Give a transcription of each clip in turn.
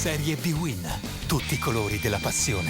Serie B-Win, tutti i colori della passione.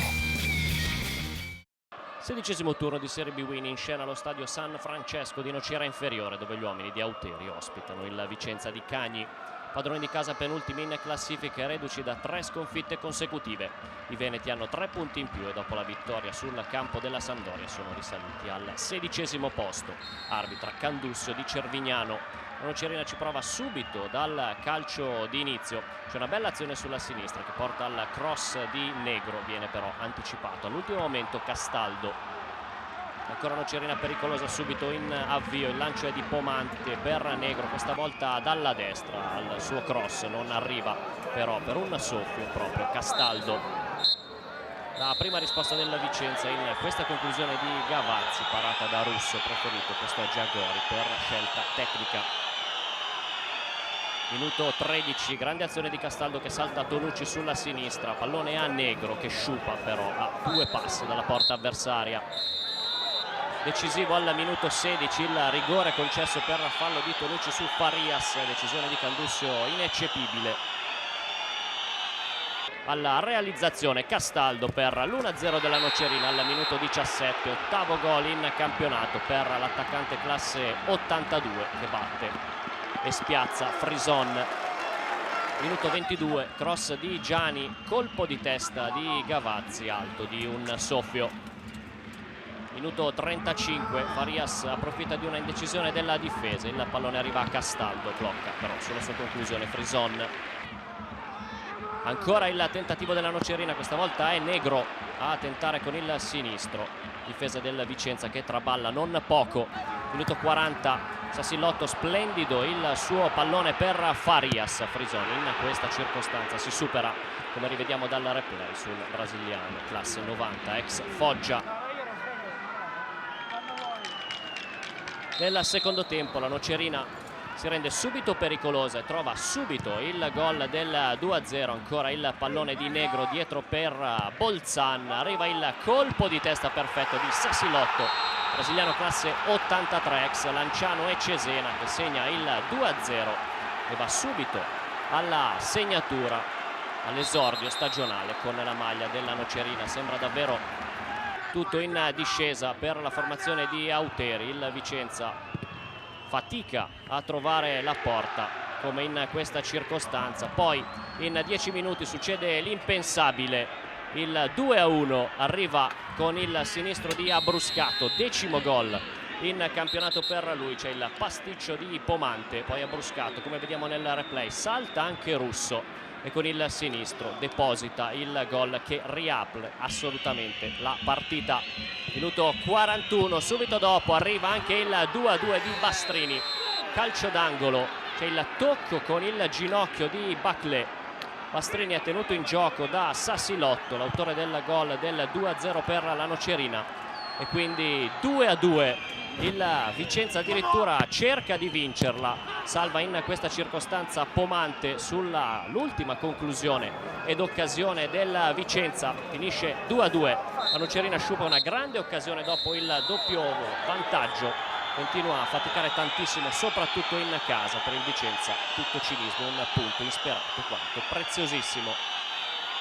16° turno di Serie B-Win, in scena allo stadio San Francesco di Nocera Inferiore, dove gli uomini di Auteri ospitano il Vicenza di Cagni, padroni di casa penultimi in classifica, reduci da 3 sconfitte consecutive. I veneti hanno 3 punti in più e dopo la vittoria sul campo della Sampdoria sono risaliti al 16° posto. Arbitra Candussio di Cervignano. La Nocerina ci prova subito dal calcio di inizio, c'è una bella azione sulla sinistra che porta al cross di Negro, viene però anticipato all'ultimo momento Castaldo. Ancora Nocerina pericolosa subito in avvio, il lancio è di Pomante per Negro, questa volta dalla destra al suo cross, non arriva però per un soffio proprio Castaldo. La prima risposta della Vicenza in questa conclusione di Gavazzi, parata da Russo, preferito questo a Giagori per scelta tecnica. Minuto 13, grande azione di Castaldo che salta Tonucci sulla sinistra, pallone a Negro che sciupa però a 2 passi dalla porta avversaria. Decisivo al minuto 16 il rigore concesso per fallo di Tonucci su Farias, decisione di Candussio ineccepibile. Alla realizzazione Castaldo per l'1-0 della Nocerina al minuto 17, ottavo gol in campionato per l'attaccante classe 82 che batte e spiazza Frison. Minuto 22, cross di Gianni, colpo di testa di Gavazzi, alto di un soffio. Minuto 35, Farias approfitta di una indecisione della difesa, il pallone arriva a Castaldo, blocca però sulla sua conclusione Frison. Ancora il tentativo della Nocerina, questa volta è Negro a tentare con il sinistro, difesa del Vicenza che traballa non poco. Minuto 40, Sassilotto splendido il suo pallone per Farias. Frison in questa circostanza si supera, come rivediamo dal replay, sul brasiliano classe 90 ex Foggia. Nel secondo tempo la Nocerina si rende subito pericolosa e trova subito il gol del 2-0. Ancora il pallone di Negro dietro per Bolzan, arriva il colpo di testa perfetto di Sassilotto, brasiliano classe 83 ex Lanciano e Cesena, che segna il 2-0 e va subito alla segnatura, all'esordio stagionale con la maglia della Nocerina. Sembra davvero tutto in discesa per la formazione di Auteri. Il Vicenza fatica a trovare la porta come in questa circostanza, poi in 10 minuti succede l'impensabile, il 2-1 arriva con il sinistro di Abruscato, 10° gol in campionato per lui. C'è il pasticcio di Pomante, poi Abruscato, come vediamo nel replay, salta anche Russo e con il sinistro deposita il gol che riapre assolutamente la partita. Minuto 41, subito dopo arriva anche il 2-2 di Bastrini, calcio d'angolo, c'è il tocco con il ginocchio di Baclé. Bastrini è tenuto in gioco da Sassilotto, l'autore del gol del 2-0 per la Nocerina, e quindi 2-2. Il Vicenza addirittura cerca di vincerla, salva in questa circostanza Pomante sull'ultima conclusione ed occasione del Vicenza, finisce 2-2. La Nocerina sciupa una grande occasione dopo il doppio vantaggio, continua a faticare tantissimo soprattutto in casa. Per il Vicenza tutto cinismo, un punto insperato quanto preziosissimo.